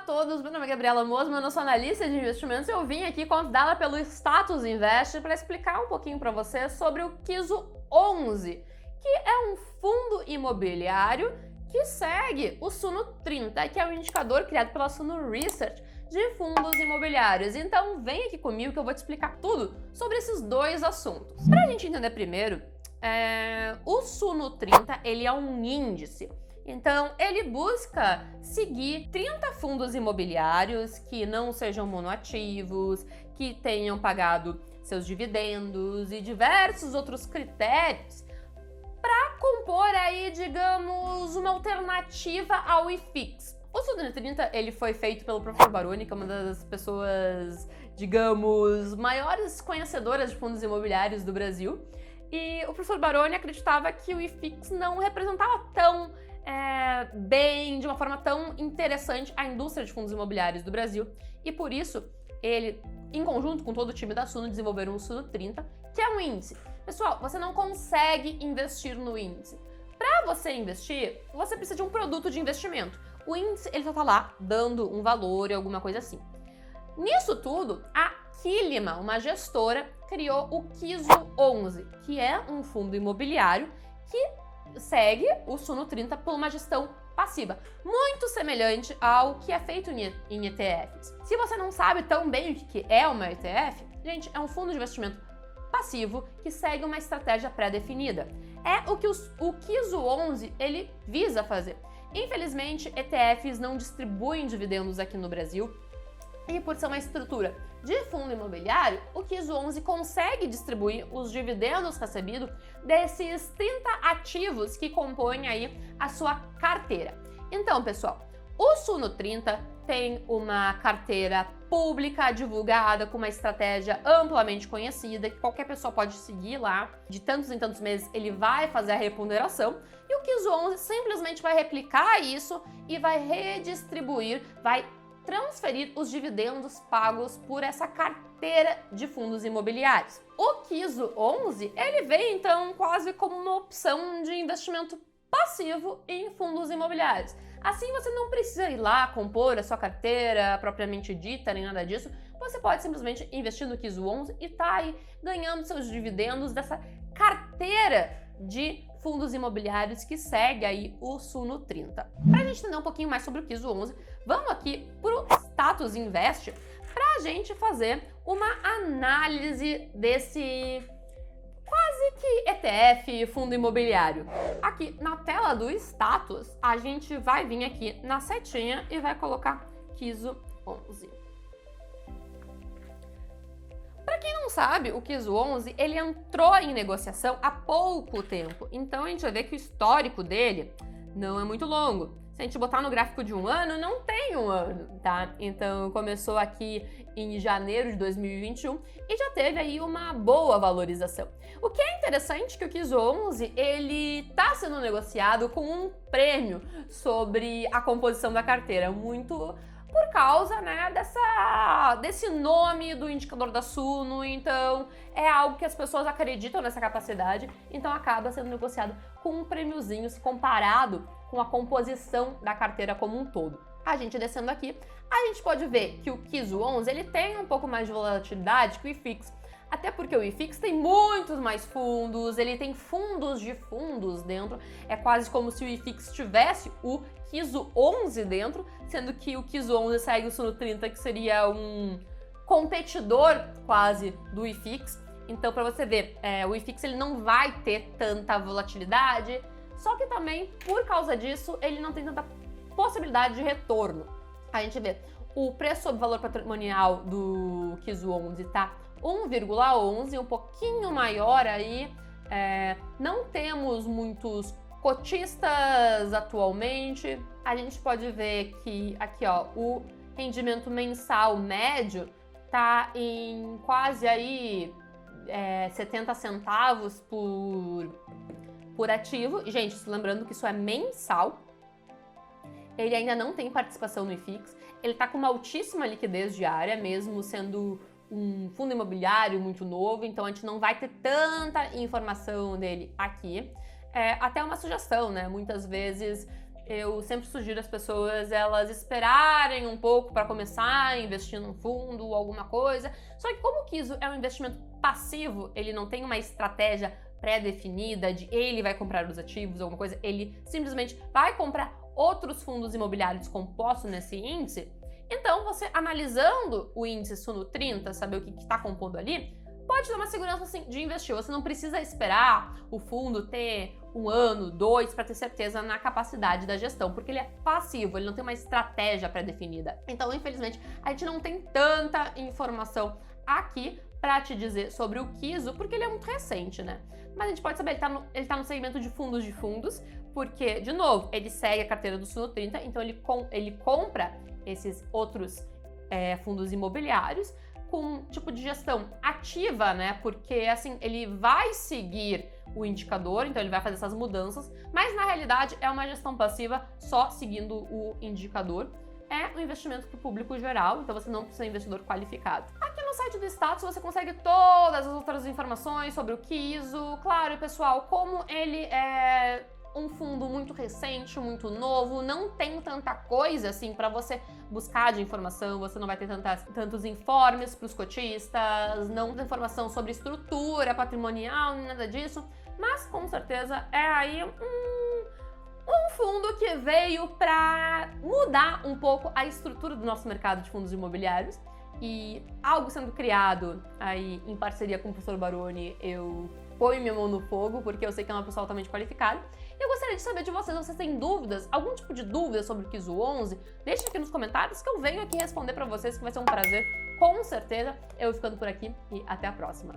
todos, meu nome é Gabriela Mosman, eu sou analista de investimentos e eu vim aqui convidada pelo Status Invest para explicar um pouquinho para você sobre o KISO 11, que é um fundo imobiliário que segue o Suno 30, que é um indicador criado pela Suno Research de fundos imobiliários. Então vem aqui comigo que eu vou te explicar tudo sobre esses dois assuntos. Para a gente entender primeiro, o Suno 30 ele é um índice. Então, ele busca seguir 30 fundos imobiliários que não sejam monoativos, que tenham pagado seus dividendos e diversos outros critérios para compor aí, digamos, uma alternativa ao IFIX. O Suno 30 ele foi feito pelo professor Baroni, que é uma das pessoas, digamos, maiores conhecedoras de fundos imobiliários do Brasil. E o professor Baroni acreditava que o IFIX não representava tão bem, de uma forma tão interessante, a indústria de fundos imobiliários do Brasil. E por isso, ele, em conjunto com todo o time da Suno, desenvolveram o Suno 30, que é um índice. Pessoal, você não consegue investir no índice. Para você investir, você precisa de um produto de investimento. O índice, ele só tá lá dando um valor e alguma coisa assim. Nisso tudo, a Quilima, uma gestora, criou o KISO 11, que é um fundo imobiliário que segue o Suno 30 por uma gestão passiva, muito semelhante ao que é feito em ETFs. Se você não sabe tão bem o que é uma ETF, gente, é um fundo de investimento passivo que segue uma estratégia pré-definida. É o que o KISO 11 ele visa fazer. Infelizmente, ETFs não distribuem dividendos aqui no Brasil, e por ser uma estrutura de fundo imobiliário, o KISO 11 consegue distribuir os dividendos recebidos desses 30 ativos que compõem aí a sua carteira. Então, pessoal, o Suno 30 tem uma carteira pública divulgada com uma estratégia amplamente conhecida, que qualquer pessoa pode seguir lá. De tantos em tantos meses ele vai fazer a reponderação e o KISO 11 simplesmente vai replicar isso e vai redistribuir, vai transferir os dividendos pagos por essa carteira de fundos imobiliários. O KISO 11, ele vem então quase como uma opção de investimento passivo em fundos imobiliários. Assim você não precisa ir lá compor a sua carteira propriamente dita, nem nada disso. Você pode simplesmente investir no KISO 11 e tá aí ganhando seus dividendos dessa carteira de fundos imobiliários que segue aí o Suno 30. Para a gente entender um pouquinho mais sobre o KISO 11, vamos aqui para o Status Invest para a gente fazer uma análise desse quase que ETF, fundo imobiliário. Aqui na tela do Status, a gente vai vir aqui na setinha e vai colocar KISO 11. Para quem não sabe, o KISO 11 ele entrou em negociação há pouco tempo, então a gente vai ver que o histórico dele não é muito longo. Se a gente botar no gráfico de um ano, não tem um ano, tá? Então começou aqui em janeiro de 2021 e já teve aí uma boa valorização. O que é interessante é que o KISO 11 ele está sendo negociado com um prêmio sobre a composição da carteira, muito por causa, né, desse nome do indicador da Suno. Então é algo que as pessoas acreditam nessa capacidade, então acaba sendo negociado com um prêmiozinho se comparado com a composição da carteira como um todo. A gente descendo aqui, a gente pode ver que o KISO 11 ele tem um pouco mais de volatilidade que o IFIX, até porque o IFIX tem muitos mais fundos, ele tem fundos de fundos dentro, é quase como se o IFIX tivesse o KISO 11 dentro, sendo que o KISO 11 segue o Suno 30, que seria um competidor quase do IFIX. Então, para você ver, o IFIX ele não vai ter tanta volatilidade, só que também, por causa disso, ele não tem tanta possibilidade de retorno. A gente vê o preço sobre valor patrimonial do KISO 11 tá 1,11, um pouquinho maior aí. Não temos muitos cotistas atualmente. A gente pode ver que aqui, ó, o rendimento mensal médio tá em quase aí 70 centavos por ativo. E, gente, lembrando que isso é mensal. Ele ainda não tem participação no IFIX. Ele tá com uma altíssima liquidez diária, mesmo sendo um fundo imobiliário muito novo, então a gente não vai ter tanta informação dele aqui. Até uma sugestão, né? Muitas vezes eu sempre sugiro as pessoas elas esperarem um pouco para começar a investir num fundo ou alguma coisa. Só que como o KISO é um investimento passivo, ele não tem uma estratégia pré-definida de ele vai comprar os ativos, alguma coisa, ele simplesmente vai comprar outros fundos imobiliários compostos nesse índice. Então, você analisando o índice Suno 30, saber o que está compondo ali, pode dar uma segurança assim, de investir. Você não precisa esperar o fundo ter 1 ano, 2, para ter certeza na capacidade da gestão, porque ele é passivo, ele não tem uma estratégia pré-definida. Então, infelizmente, a gente não tem tanta informação aqui para te dizer sobre o KISO, porque ele é muito recente, né? Mas a gente pode saber, ele tá no segmento de fundos, porque, de novo, ele segue a carteira do Suno 30, então ele compra esses outros fundos imobiliários com um tipo de gestão ativa, né? Porque, assim, ele vai seguir o indicador, então ele vai fazer essas mudanças, mas na realidade é uma gestão passiva só seguindo o indicador. É um investimento para o público geral, então você não precisa ser um investidor qualificado. Aqui no site do Status você consegue todas as outras informações sobre o KISO. Claro, pessoal, como ele é um fundo muito recente, muito novo, não tem tanta coisa assim para você buscar de informação, você não vai ter tantos informes para os cotistas, não tem informação sobre estrutura patrimonial, nada disso, mas com certeza é aí um fundo que veio para mudar um pouco a estrutura do nosso mercado de fundos imobiliários e algo sendo criado aí em parceria com o professor Baroni, eu ponho minha mão no fogo porque eu sei que é uma pessoa altamente qualificada. E eu gostaria de saber de vocês, se vocês têm dúvidas, algum tipo de dúvida sobre o KISO 11, deixem aqui nos comentários que eu venho aqui responder para vocês, que vai ser um prazer, com certeza. Eu ficando por aqui e até a próxima.